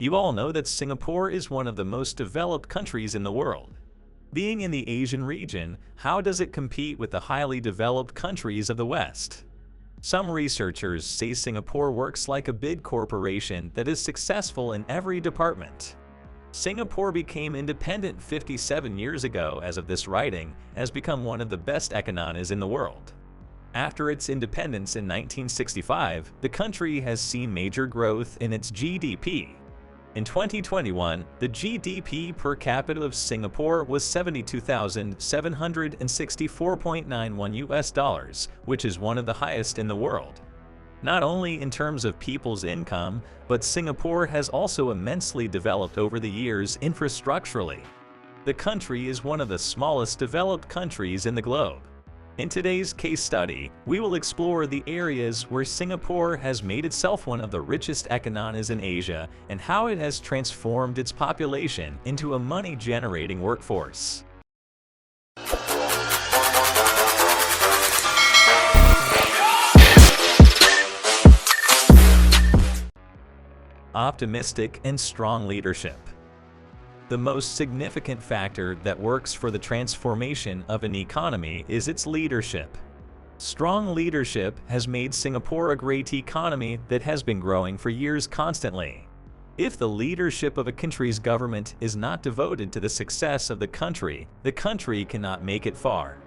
You all know that Singapore is one of the most developed countries in the world. Being in the Asian region, how does it compete with the highly developed countries of the West? Some researchers say Singapore works like a big corporation that is successful in every department. Singapore became independent 57 years ago as of this writing, has become one of the best economies in the world. After its independence in 1965, the country has seen major growth in its GDP. In 2021, the GDP per capita of Singapore was $72,764.91, which is one of the highest in the world. Not only in terms of people's income, but Singapore has also immensely developed over the years infrastructurally. The country is one of the smallest developed countries in the globe. In today's case study, we will explore the areas where Singapore has made itself one of the richest economies in Asia and how it has transformed its population into a money-generating workforce. Optimistic and strong leadership. The most significant factor that works for the transformation of an economy is its leadership. Strong leadership has made Singapore a great economy that has been growing for years constantly. If the leadership of a country's government is not devoted to the success of the country cannot make it far.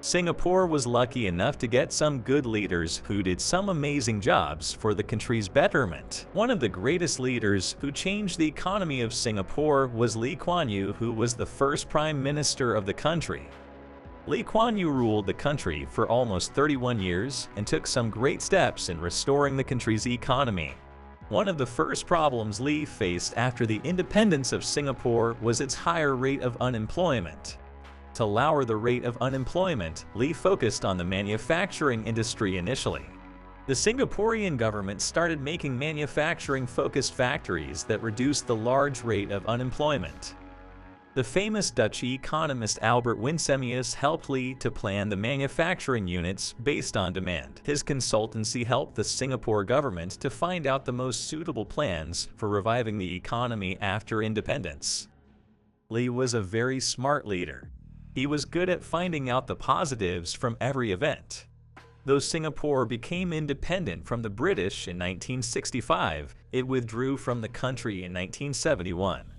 Singapore was lucky enough to get some good leaders who did some amazing jobs for the country's betterment. One of the greatest leaders who changed the economy of Singapore was Lee Kuan Yew, who was the first prime minister of the country. Lee Kuan Yew ruled the country for almost 31 years and took some great steps in restoring the country's economy. One of the first problems Lee faced after the independence of Singapore was its higher rate of unemployment. To lower the rate of unemployment, Lee focused on the manufacturing industry initially. The Singaporean government started making manufacturing-focused factories that reduced the large rate of unemployment. The famous Dutch economist Albert Winsemius helped Lee to plan the manufacturing units based on demand. His consultancy helped the Singapore government to find out the most suitable plans for reviving the economy after independence. Lee was a very smart leader. He was good at finding out the positives from every event. Though Singapore became independent from the British in 1965, it withdrew from the country in 1971.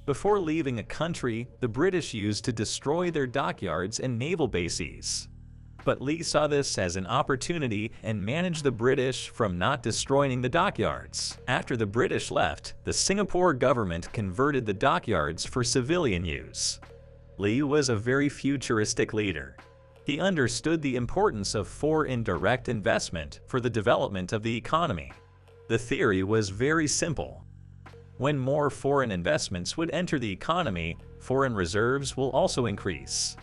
Before leaving a country, the British used to destroy their dockyards and naval bases. But Lee saw this as an opportunity and managed the British from not destroying the dockyards. After the British left, the Singapore government converted the dockyards for civilian use. Lee was a very futuristic leader. He understood the importance of foreign direct investment for the development of the economy. The theory was very simple. When more foreign investments would enter the economy, foreign reserves will also increase.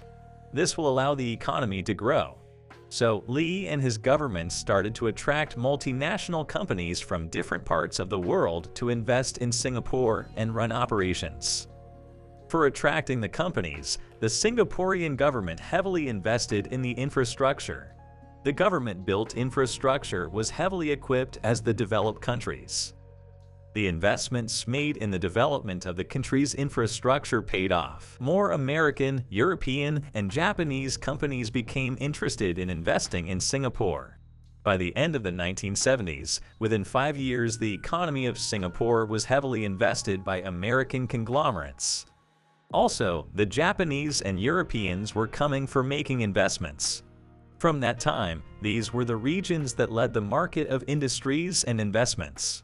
This will allow the economy to grow. So Lee and his government started to attract multinational companies from different parts of the world to invest in Singapore and run operations. For attracting the companies, the Singaporean government heavily invested in the infrastructure. The government-built infrastructure was heavily equipped as the developed countries. The investments made in the development of the country's infrastructure paid off. More American, European, and Japanese companies became interested in investing in Singapore. By the end of the 1970s, within 5 years, the economy of Singapore was heavily invested by American conglomerates. Also, the Japanese and Europeans were coming for making investments. From that time, these were the regions that led the market of industries and investments.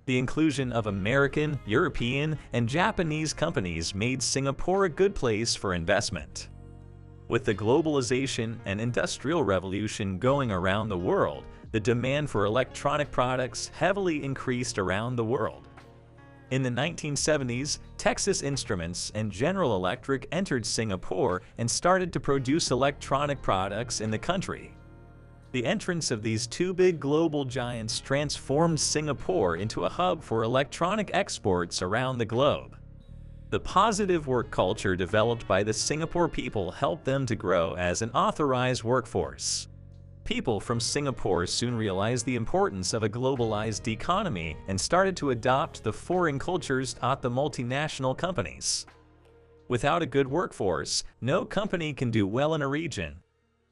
The inclusion of American, European, and Japanese companies made Singapore a good place for investment. With the globalization and industrial revolution going around the world, the demand for electronic products heavily increased around the world. In the 1970s, Texas Instruments and General Electric entered Singapore and started to produce electronic products in the country. The entrance of these two big global giants transformed Singapore into a hub for electronic exports around the globe. The positive work culture developed by the Singapore people helped them to grow as an authorized workforce. People from Singapore soon realized the importance of a globalized economy and started to adopt the foreign cultures at the multinational companies. Without a good workforce, no company can do well in a region.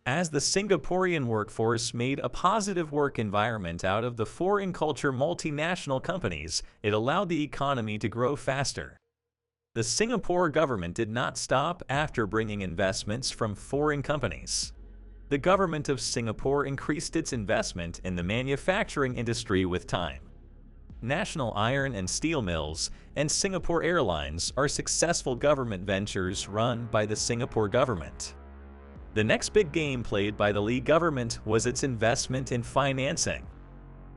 As the Singaporean workforce made a positive work environment out of the foreign culture multinational companies, it allowed the economy to grow faster. The Singapore government did not stop after bringing investments from foreign companies. The government of Singapore increased its investment in the manufacturing industry with time. National Iron and Steel Mills and Singapore Airlines are successful government ventures run by the Singapore government. The next big game played by the Lee government was its investment in financing.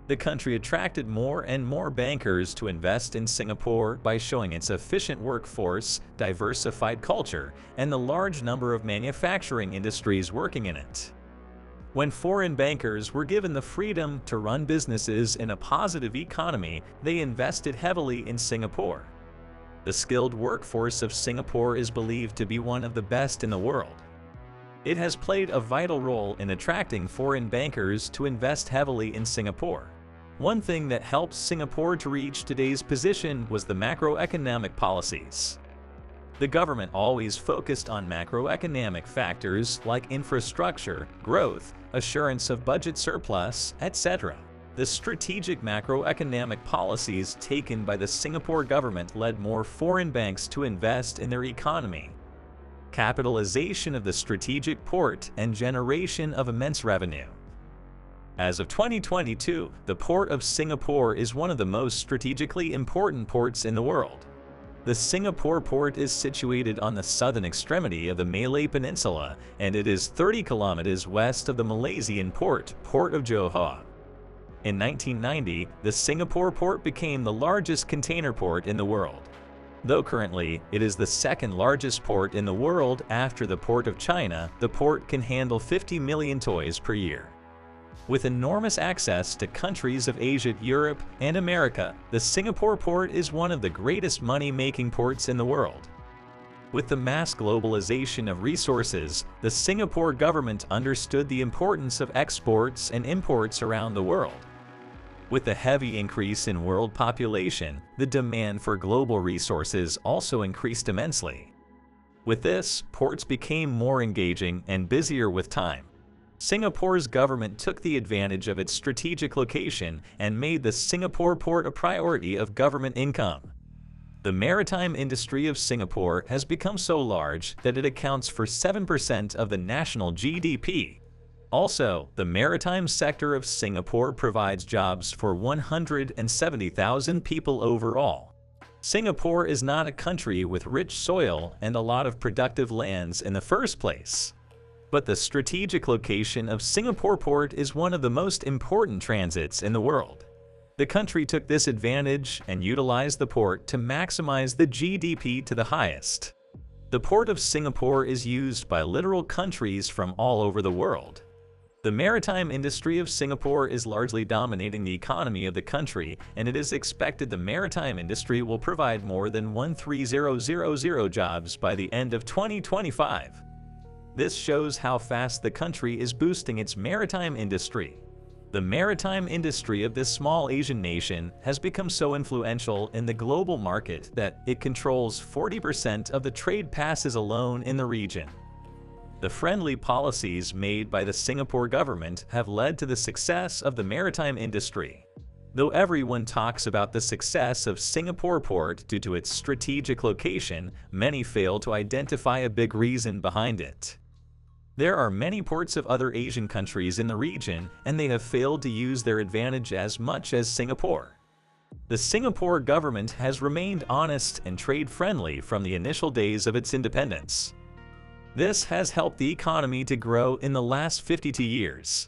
The country attracted more and more bankers to invest in Singapore by showing its efficient workforce, diversified culture, and the large number of manufacturing industries working in it. When foreign bankers were given the freedom to run businesses in a positive economy, they invested heavily in Singapore. The skilled workforce of Singapore is believed to be one of the best in the world. It has played a vital role in attracting foreign bankers to invest heavily in Singapore. One thing that helped Singapore to reach today's position was the macroeconomic policies. The government always focused on macroeconomic factors like infrastructure, growth, assurance of budget surplus, etc. The strategic macroeconomic policies taken by the Singapore government led more foreign banks to invest in their economy. Capitalization of the strategic port and generation of immense revenue. As of 2022, the Port of Singapore is one of the most strategically important ports in the world. The Singapore port is situated on the southern extremity of the Malay Peninsula, and it is 30 kilometers west of the Malaysian port, Port of Johor. In 1990, the Singapore port became the largest container port in the world. Though currently, it is the second largest port in the world after the Port of China, the port can handle 50 million toys per year. With enormous access to countries of Asia, Europe, and America, the Singapore port is one of the greatest money-making ports in the world. With the mass globalization of resources, the Singapore government understood the importance of exports and imports around the world. With the heavy increase in world population, the demand for global resources also increased immensely. With this, ports became more engaging and busier with time. Singapore's government took the advantage of its strategic location and made the Singapore port a priority of government income. The maritime industry of Singapore has become so large that it accounts for 7% of the national GDP. Also, the maritime sector of Singapore provides jobs for 170,000 people overall. Singapore is not a country with rich soil and a lot of productive lands in the first place. But the strategic location of Singapore Port is one of the most important transits in the world. The country took this advantage and utilized the port to maximize the GDP to the highest. The Port of Singapore is used by literal countries from all over the world. The maritime industry of Singapore is largely dominating the economy of the country, and it is expected the maritime industry will provide more than 13,000 jobs by the end of 2025. This shows how fast the country is boosting its maritime industry. The maritime industry of this small Asian nation has become so influential in the global market that it controls 40% of the trade passes alone in the region. The friendly policies made by the Singapore government have led to the success of the maritime industry. Though everyone talks about the success of Singapore Port due to its strategic location, many fail to identify a big reason behind it. There are many ports of other Asian countries in the region, and they have failed to use their advantage as much as Singapore. The Singapore government has remained honest and trade-friendly from the initial days of its independence. This has helped the economy to grow in the last 52 years.